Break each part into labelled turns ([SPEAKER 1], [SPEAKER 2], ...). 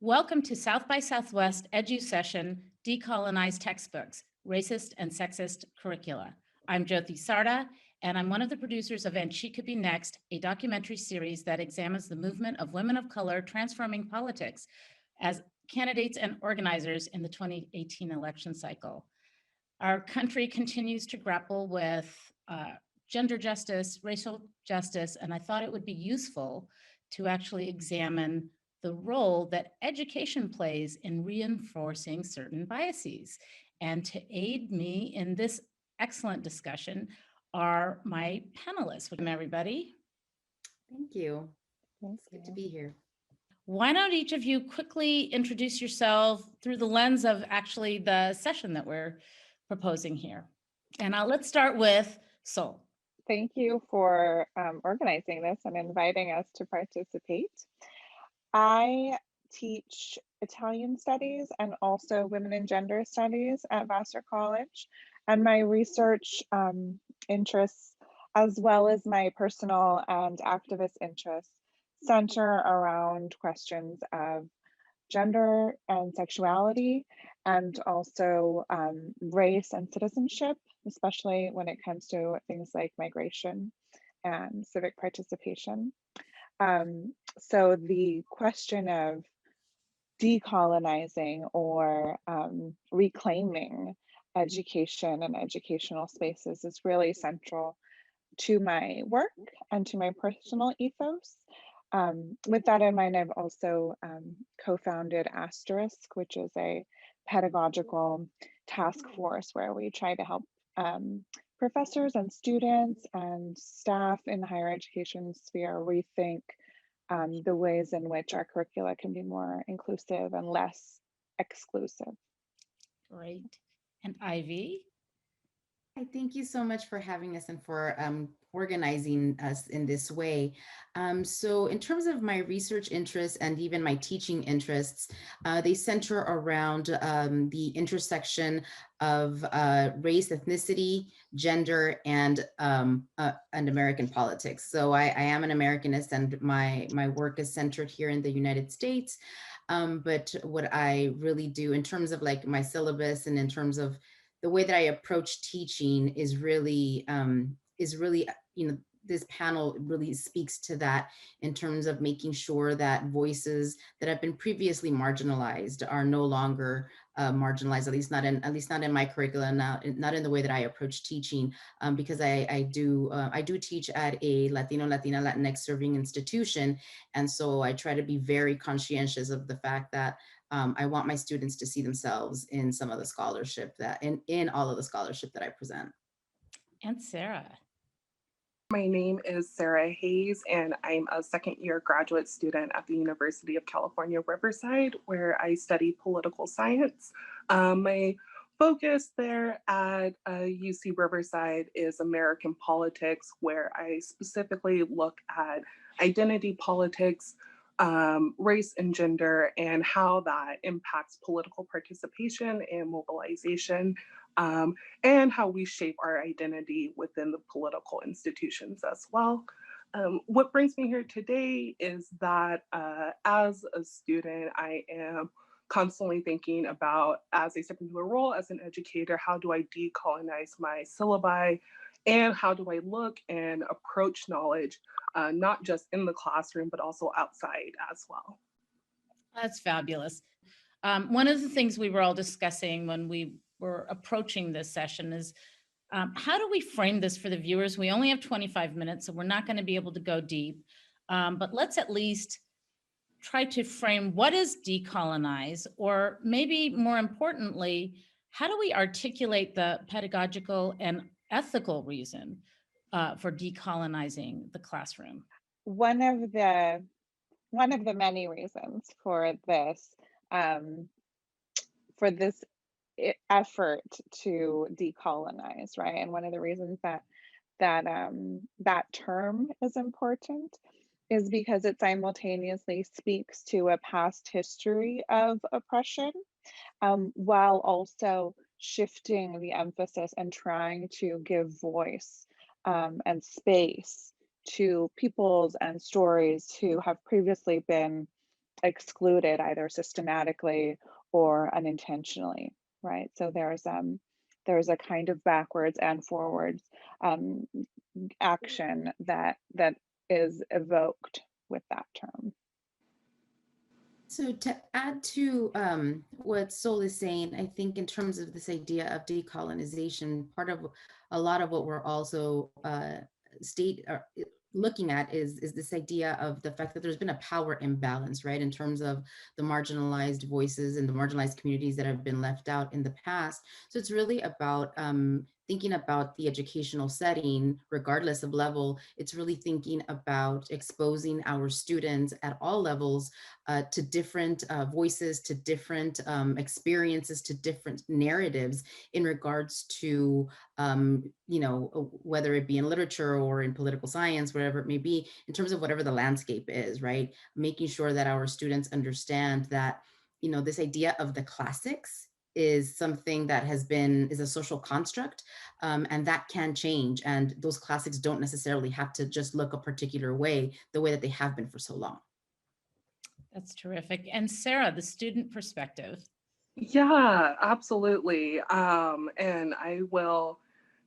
[SPEAKER 1] Welcome to South by Southwest Edu Session, Decolonize Textbooks, Racist and Sexist Curricula. I'm Jyoti Sarda, and I'm one of the producers of And She Could Be Next, a documentary series that examines the movement of women of color transforming politics as candidates and organizers in the 2018 election cycle. Our country continues to grapple with gender justice, racial justice, and I thought it would be useful to actually examine the role that education plays in reinforcing certain biases. And to aid me in this excellent discussion are my panelists. Welcome, everybody.
[SPEAKER 2] Thank you. It's good to be here.
[SPEAKER 1] Why don't each of you quickly introduce yourself through the lens of actually the session that we're proposing here? And let's start with Sol.
[SPEAKER 3] Thank you for organizing this and inviting us to participate. I teach Italian studies and also women and gender studies at Vassar College. And my research interests, as well as my personal and activist interests, center around questions of gender and sexuality, and also race and citizenship, especially when it comes to things like migration and civic participation. So the question of decolonizing or reclaiming education and educational spaces is really central to my work and to my personal ethos. With that in mind, I've also co-founded Asterisk, which is a pedagogical task force where we try to help professors and students and staff in the higher education sphere rethink the ways in which our curricula can be more inclusive and less exclusive.
[SPEAKER 1] Great. And Ivy?
[SPEAKER 2] Hi, thank you so much for having us and for organizing us in this way. So in terms of my research interests and even my teaching interests, they center around the intersection of race, ethnicity, gender, and American politics. So I am an Americanist, and my work is centered here in the United States. But what I really do in terms of like my syllabus and in terms of the way that I approach teaching is really, you know, this panel really speaks to that in terms of making sure that voices that have been previously marginalized are no longer marginalized, at least not in my curriculum, not in the way that I approach teaching, because I do teach at a Latina, Latinx serving institution. And so I try to be very conscientious of the fact that I want my students to see themselves in some of the scholarship in all of the scholarship that I present.
[SPEAKER 1] And Sarah.
[SPEAKER 4] My name is Sarah Hayes, and I'm a second-year graduate student at the University of California, Riverside, where I study political science. My focus there at UC Riverside is American politics, where I specifically look at identity politics, race and gender, and how that impacts political participation and mobilization, and how we shape our identity within the political institutions as well. What brings me here today is that as a student, I am constantly thinking about, as I step into a role as an educator, how do I decolonize my syllabi, and how do I look and approach knowledge, not just in the classroom, but also outside as well.
[SPEAKER 1] That's fabulous. One of the things we were all discussing when we were approaching this session is how do we frame this for the viewers? We only have 25 minutes, so we're not going to be able to go deep, but let's at least try to frame what is decolonize, or maybe more importantly, how do we articulate the pedagogical and ethical reason for decolonizing the classroom?
[SPEAKER 3] One of the many reasons for this effort to decolonize, right? And one of the reasons that term is important is because it simultaneously speaks to a past history of oppression, while also shifting the emphasis and trying to give voice and space to peoples and stories who have previously been excluded either systematically or unintentionally, right? So there's a kind of backwards and forwards um, action that is evoked with that term.
[SPEAKER 2] So to add to what Sol is saying, I think in terms of this idea of decolonization, part of a lot of what we're also looking at is this idea of the fact that there's been a power imbalance, right, in terms of the marginalized voices and the marginalized communities that have been left out in the past. So it's really about thinking about the educational setting, regardless of level. It's really thinking about exposing our students at all levels to different voices, to different experiences, to different narratives in regards to, you know, whether it be in literature or in political science, whatever it may be, in terms of whatever the landscape is, right? Making sure that our students understand that, you know, this idea of the classics is something that is a social construct, and that can change. And those classics don't necessarily have to just look a particular way, the way that they have been for so long.
[SPEAKER 1] That's terrific. And Sarah, the student perspective.
[SPEAKER 4] Yeah, absolutely. And I will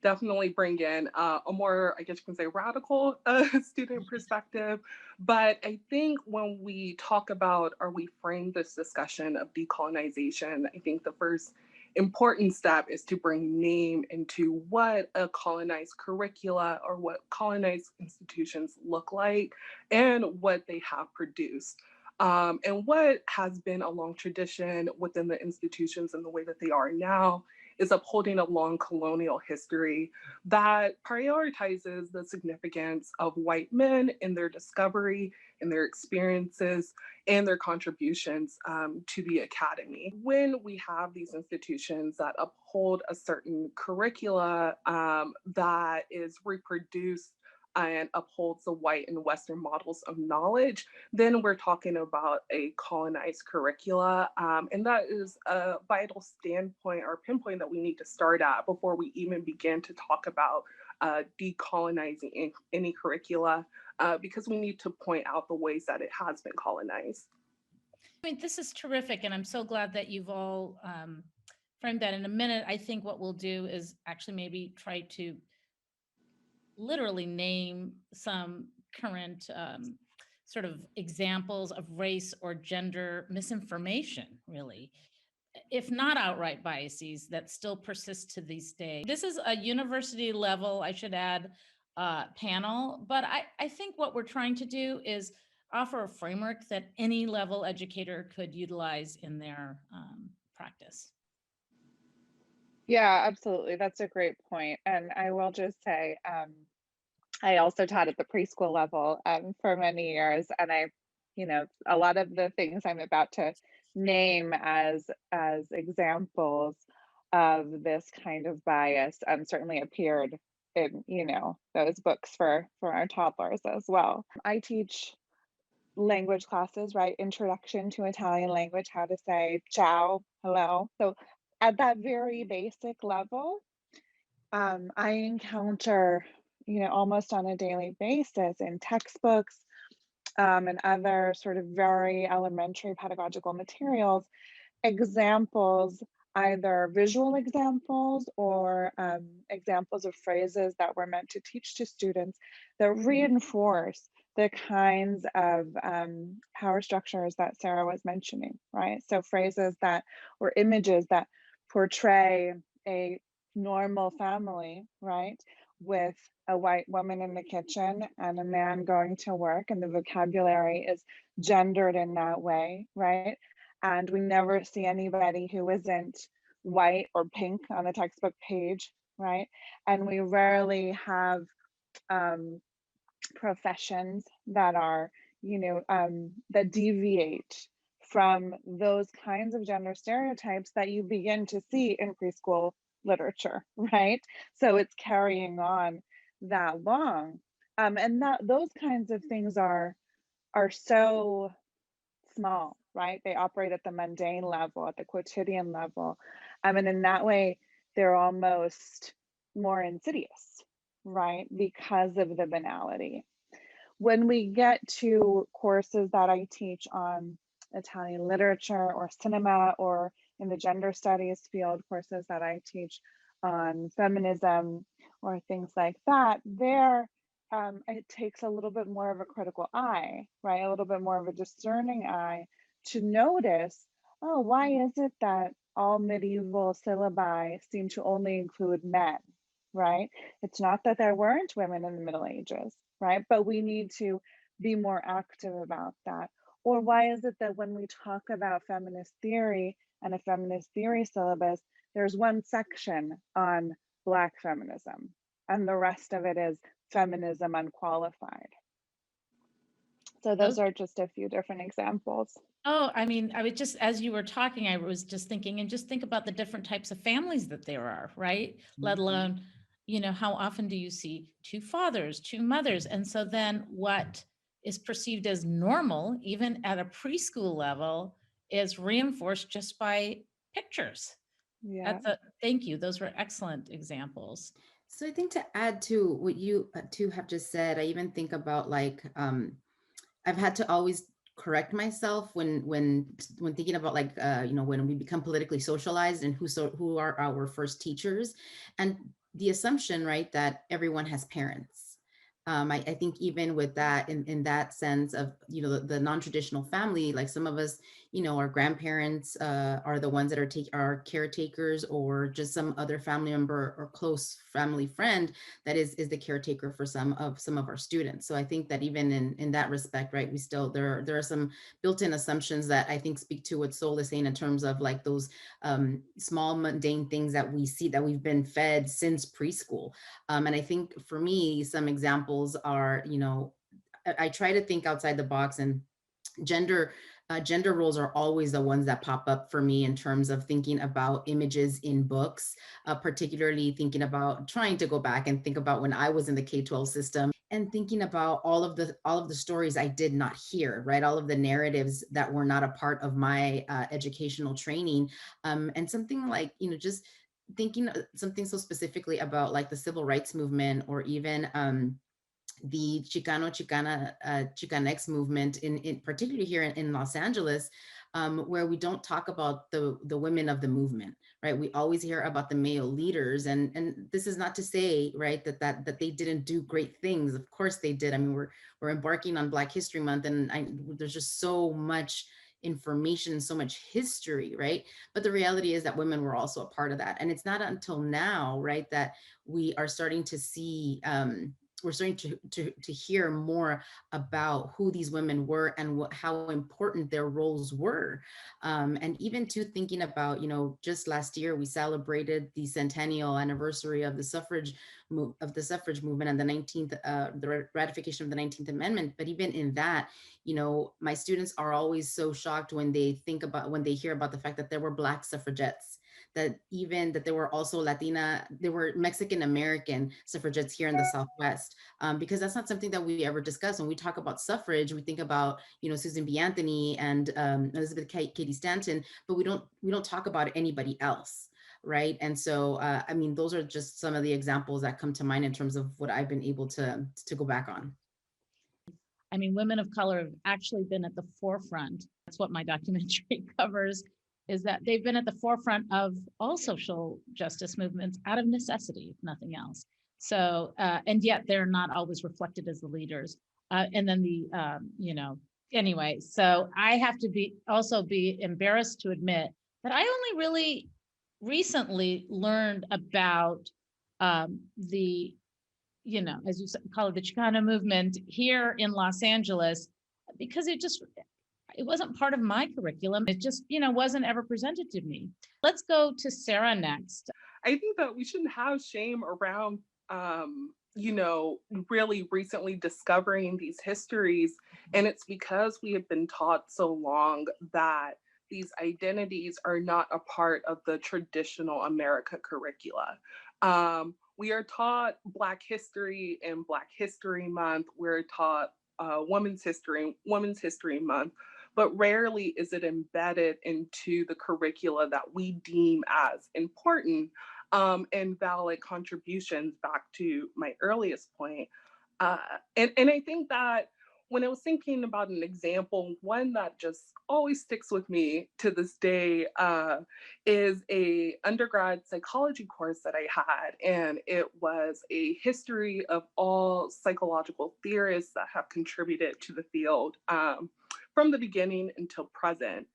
[SPEAKER 4] definitely bring in a more, I guess you can say, radical student perspective. But I think when we talk about, or we frame this discussion of decolonization, I think the first important step is to bring name into what a colonized curricula or what colonized institutions look like and what they have produced. And what has been a long tradition within the institutions and the way that they are now is upholding a long colonial history that prioritizes the significance of white men in their discovery, in their experiences, and their contributions to the academy. When we have these institutions that uphold a certain curricula that is reproduced and upholds the white and Western models of knowledge, then we're talking about a colonized curricula. And that is a vital standpoint or pinpoint that we need to start at before we even begin to talk about decolonizing any curricula, because we need to point out the ways that it has been colonized.
[SPEAKER 1] I mean, this is terrific, and I'm so glad that you've all framed that. In a minute, I think what we'll do is actually maybe try to literally name some current sort of examples of race or gender misinformation, really, if not outright biases that still persist to this day. This is a university level, I should add, panel, but I think what we're trying to do is offer a framework that any level educator could utilize in their practice.
[SPEAKER 3] Yeah, absolutely. That's a great point. And I will just say, I also taught at the preschool level for many years, and a lot of the things I'm about to name as examples of this kind of bias certainly appeared in those books for our toddlers as well. I teach language classes, right? Introduction to Italian language, how to say ciao, hello. So at that very basic level, I encounter, almost on a daily basis in textbooks and other sort of very elementary pedagogical materials, examples, either visual examples or examples of phrases that were meant to teach to students that reinforce the kinds of power structures that Sarah was mentioning, right? So phrases that, or images that portray a normal family, right? With a white woman in the kitchen and a man going to work, and the vocabulary is gendered in that way, right? And we never see anybody who isn't white or pink on the textbook page, right? And we rarely have professions that are, that deviate from those kinds of gender stereotypes that you begin to see in preschool literature, right? So it's carrying on that long. And those kinds of things are so small, right? They operate at the mundane level, at the quotidian level. And in that way, they're almost more insidious, right? Because of the banality. When we get to courses that I teach on Italian literature or cinema, or in the gender studies field courses that I teach on feminism or things like that, there it takes a little bit more of a critical eye, right? A little bit more of a discerning eye to notice, oh, why is it that all medieval syllabi seem to only include men, right? It's not that there weren't women in the Middle Ages, right? But we need to be more active about that. Or why is it that when we talk about feminist theory and a feminist theory syllabus, there's one section on Black feminism, and the rest of it is feminism unqualified. So those are just a few different examples.
[SPEAKER 1] Oh, I mean, I was just, as you were talking, I was just thinking, and just think about the different types of families that there are, right? Let alone, you know, how often do you see two fathers, two mothers? And so then what is perceived as normal, even at a preschool level, is reinforced just by pictures.
[SPEAKER 3] Yeah.
[SPEAKER 1] Thank you. Those were excellent examples.
[SPEAKER 2] So I think to add to what you two have just said, I even think about like, I've had to always correct myself when thinking about like, you know, when we become politically socialized and who are our first teachers, and the assumption, right, that everyone has parents. I think even with that, in that sense of, you know, the non-traditional family, like some of us, you know, our grandparents are the ones that are caretakers, or just some other family member or close family friend that is the caretaker for some of our students. So I think that even in that respect, right, we still, there are some built-in assumptions that I think speak to what Sol is saying in terms of like those small mundane things that we see, that we've been fed since preschool. And I think for me, some examples are, you know, I try to think outside the box, and gender roles are always the ones that pop up for me in terms of thinking about images in books, particularly thinking about trying to go back and think about when I was in the K-12 system, and thinking about all of the stories I did not hear, right? All of the narratives that were not a part of my educational training, and something like, you know, just thinking something so specifically about like the civil rights movement, or even the Chicanx movement, in particularly here in Los Angeles, where we don't talk about the women of the movement, right? We always hear about the male leaders, and this is not to say, right, that they didn't do great things. Of course they did. I mean, we're embarking on Black History Month, and there's just so much information, so much history, right? But the reality is that women were also a part of that, and it's not until now, right, that we are starting to see. We're starting to hear more about who these women were and how important their roles were. And even to thinking about, you know, just last year, we celebrated the centennial anniversary of the suffrage movement and the ratification of the 19th Amendment. But even in that, you know, my students are always so shocked when they hear about the fact that there were Black suffragettes, that there were also there were Mexican American suffragettes here in the Southwest, because that's not something that we ever discuss. When we talk about suffrage, we think about, you know, Susan B. Anthony and Elizabeth Cady Stanton, but we don't talk about anybody else, right? And so, I mean, those are just some of the examples that come to mind in terms of what I've been able to go back on.
[SPEAKER 1] I mean, women of color have actually been at the forefront. That's what my documentary covers, is that they've been at the forefront of all social justice movements out of necessity, if nothing else. So, and yet they're not always reflected as the leaders. And then you know, anyway, so I have to also be embarrassed to admit that I only really recently learned about the, you know, as you call it, the Chicano movement here in Los Angeles, because it wasn't part of my curriculum. It just, you know, wasn't ever presented to me. Let's go to Sarah next.
[SPEAKER 4] I think that we shouldn't have shame around, you know, really recently discovering these histories. And it's because we have been taught so long that these identities are not a part of the traditional America curricula. We are taught Black history in Black History Month. We're taught Women's History Month, but rarely is it embedded into the curricula that we deem as important and valid contributions, back to my earliest point. And I think that when I was thinking about an example, one that just always sticks with me to this day is a undergrad psychology course that I had, and it was a history of all psychological theorists that have contributed to the field from the beginning until present.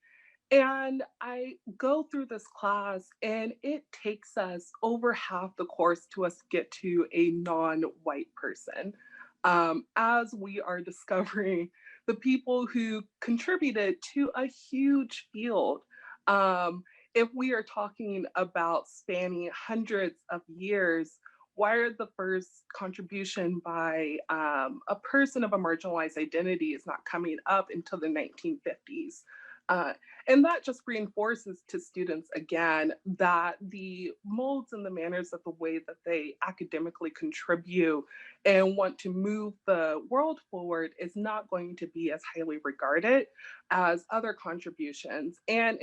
[SPEAKER 4] And I go through this class, and it takes us over half the course to us get to a non-white person, as we are discovering the people who contributed to a huge field. If we are talking about spanning hundreds of years, why the first contribution by a person of a marginalized identity is not coming up until the 1950s? And that just reinforces to students again that the molds and the manners of the way that they academically contribute and want to move the world forward is not going to be as highly regarded as other contributions. And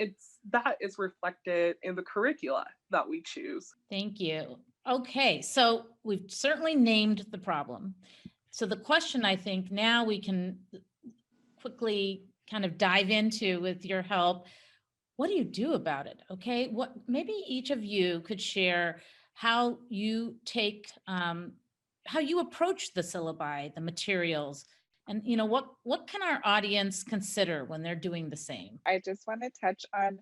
[SPEAKER 4] that is reflected in the curricula that we choose.
[SPEAKER 1] Thank you. Okay, so we've certainly named the problem. So the question I think now we can quickly kind of dive into with your help, what do you do about it? Okay, what maybe each of you could share how you take, how you approach the syllabi, the materials, and what can our audience consider when they're doing the same?
[SPEAKER 3] I just want to touch on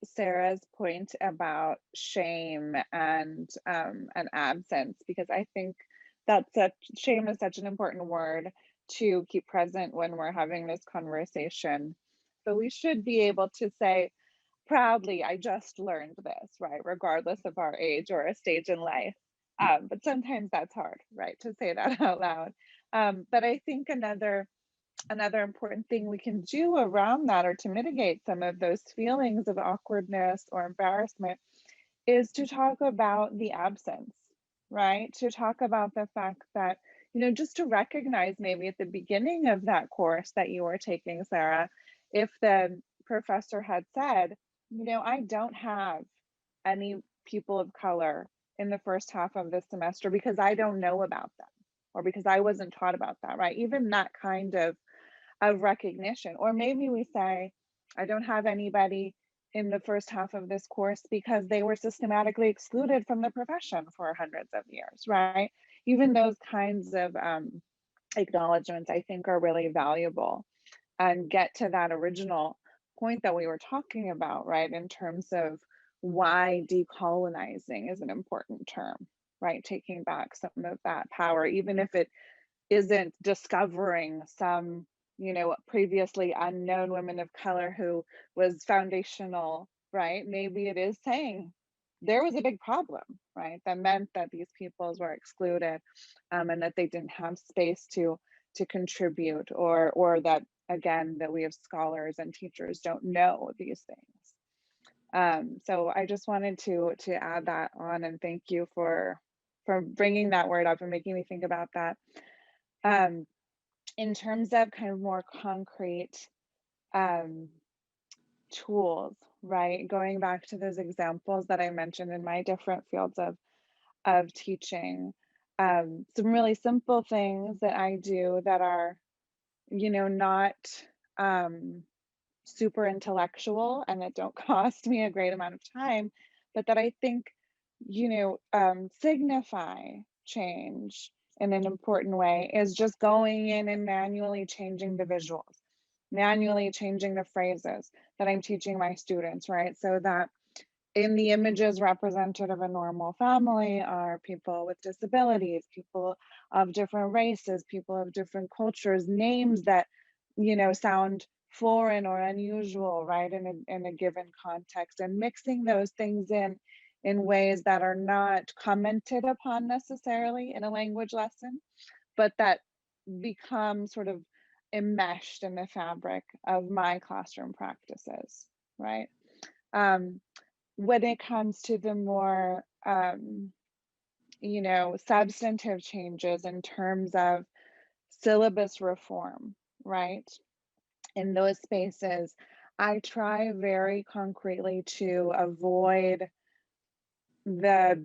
[SPEAKER 3] Sarah's point about shame and absence, because I think shame is such an important word to keep present when we're having this conversation. So we should be able to say proudly, I just learned this, right? Regardless of our age or a stage in life. But sometimes that's hard, right? To say that out loud. But I think another important thing we can do around that, or to mitigate some of those feelings of awkwardness or embarrassment, is to talk about the absence, right? To talk about the fact that, just to recognize maybe at the beginning of that course that you were taking, Sarah, if the professor had said, I don't have any people of color in the first half of this semester because I don't know about them, or because I wasn't taught about that, right? Even that kind of recognition. Or maybe we say, I don't have anybody in the first half of this course because they were systematically excluded from the profession for hundreds of years, right? Even those kinds of acknowledgements, I think, are really valuable and get to that original point that we were talking about, right? In terms of why decolonizing is an important term, right? Taking back some of that power, even if it isn't discovering some previously unknown women of color who was foundational, right? Maybe it is saying there was a big problem, right? That meant that these peoples were excluded, and that they didn't have space to contribute, or that, again, that we have scholars and teachers don't know these things. So I just wanted to add that on, and thank you for bringing that word up and making me think about that. In terms of kind of more concrete tools, right? Going back to those examples that I mentioned in my different fields of teaching, some really simple things that I do that are, not super intellectual and that don't cost me a great amount of time, but that I think, signify change in an important way, is just going in and manually changing the visuals, manually changing the phrases that I'm teaching my students, right? So that in the images represented of a normal family are people with disabilities, people of different races, people of different cultures, names that, sound foreign or unusual, right, in a given context, and mixing those things in ways that are not commented upon necessarily in a language lesson, but that become sort of enmeshed in the fabric of my classroom practices, right? When it comes to the more, substantive changes in terms of syllabus reform, right? In those spaces, I try very concretely to avoid the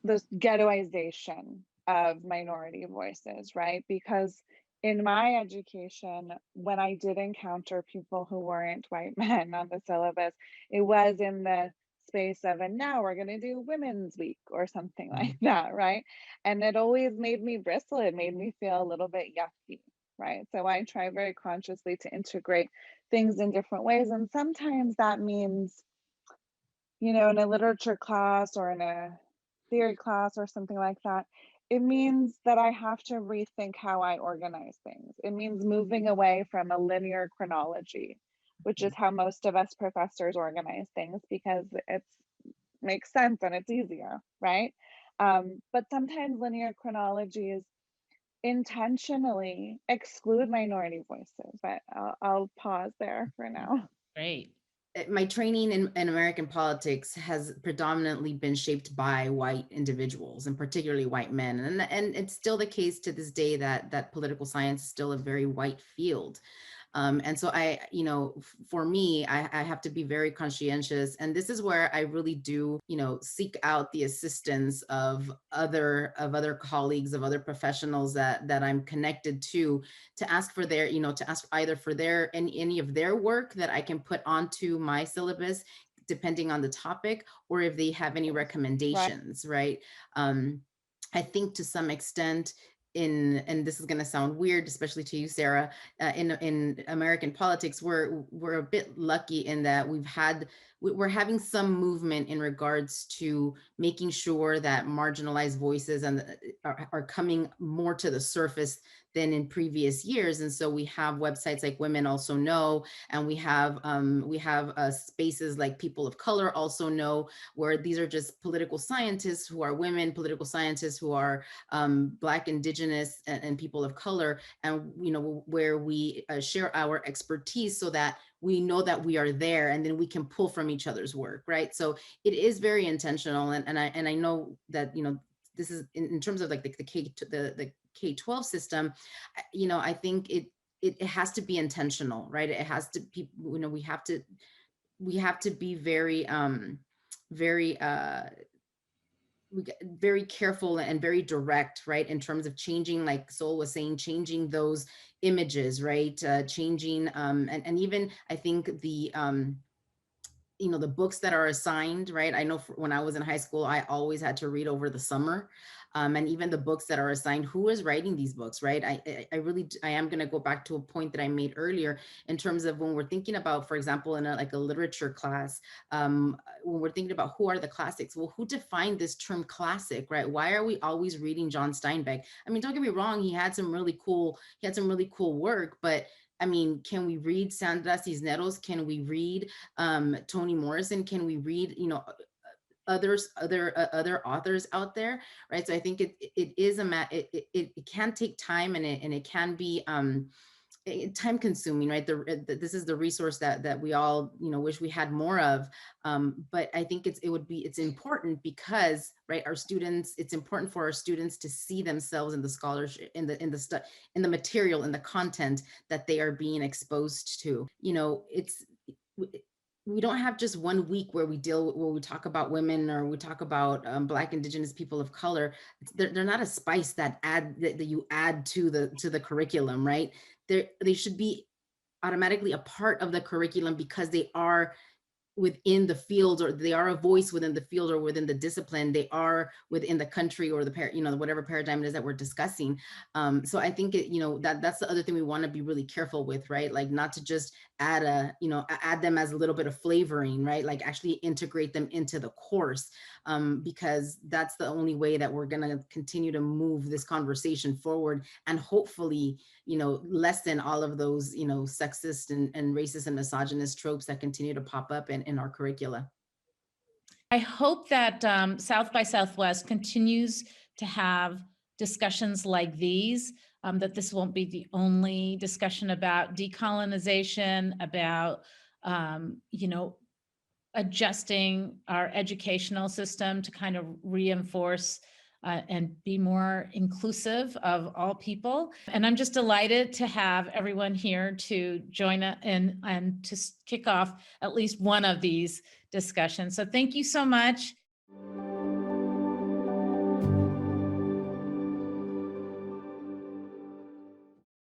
[SPEAKER 3] ghettoization of minority voices, right? Because in my education, when I did encounter people who weren't white men on the syllabus, it was in the space of, and now we're going to do Women's Week or something like that, right? And it always made me bristle. It made me feel a little bit yucky, right? So I try very consciously to integrate things in different ways. And sometimes that means, you know, in a literature class or in a theory class or something like that, it means that I have to rethink how I organize things. It means moving away from a linear chronology, which is how most of us professors organize things because it makes sense and it's easier, right? But sometimes linear chronologies intentionally exclude minority voices, but I'll pause there for now.
[SPEAKER 1] Great.
[SPEAKER 2] My training in American politics has predominantly been shaped by white individuals and particularly white men. And it's still the case to this day that political science is still a very white field. And so for me, I have to be very conscientious. And this is where I really do, seek out the assistance of other colleagues, of other professionals that I'm connected to ask for their, to ask either for their any of their work that I can put onto my syllabus, depending on the topic, or if they have any recommendations, right? I think to some extent, and this is going to sound weird, especially to you, Sarah, in American politics, we're a bit lucky in that we're having some movement in regards to making sure that marginalized voices are coming more to the surface than in previous years. And so we have websites like Women Also Know, and we have spaces like People of Color Also Know, where these are just political scientists who are women, political scientists who are Black, Indigenous, and people of color, and where we share our expertise so that we know that we are there, and then we can pull from each other's work, right? So it is very intentional, and I know that this is in terms of like the K-12 system, I think it has to be intentional, right? It has to be, we have to be very very careful and very direct, right? In terms of changing, like Sol was saying, changing those images, right? Changing, and even I think the books that are assigned, right? I know when I was in high school, I always had to read over the summer. And even the books that are assigned, who is writing these books, right? I am going to go back to a point that I made earlier in terms of when we're thinking about, for example, in a literature class, when we're thinking about who are the classics, well, who defined this term classic, right? Why are we always reading John Steinbeck? I mean, don't get me wrong, he had some really cool work, but I mean, can we read Sandra Cisneros? Can we read Toni Morrison? Can we read, other authors out there, right? So I think it is it can take time, and it can be time consuming, right? This is the resource that we all wish we had more of, but I think it's important because, right, it's important for our students to see themselves in the scholarship, in the material, in the content that they are being exposed to. We don't have just 1 week where we talk about women, or we talk about Black, Indigenous, people of color. They're not a spice that you add to the curriculum, right? They should be automatically a part of the curriculum because they are within the field, or they are a voice within the field, or within the discipline. They are within the country, or whatever paradigm it is that we're discussing. So I think that's the other thing we want to be really careful with, right? Like, not to just add them as a little bit of flavoring, right? Like, actually integrate them into the course, because that's the only way that we're going to continue to move this conversation forward, and hopefully lessen all of those sexist and racist and misogynist tropes that continue to pop up in our curricula.
[SPEAKER 1] I hope that South by Southwest continues to have discussions like these, that this won't be the only discussion about decolonization, about adjusting our educational system to kind of reinforce and be more inclusive of all people. And I'm just delighted to have everyone here to join and to kick off at least one of these discussions. So thank you so much.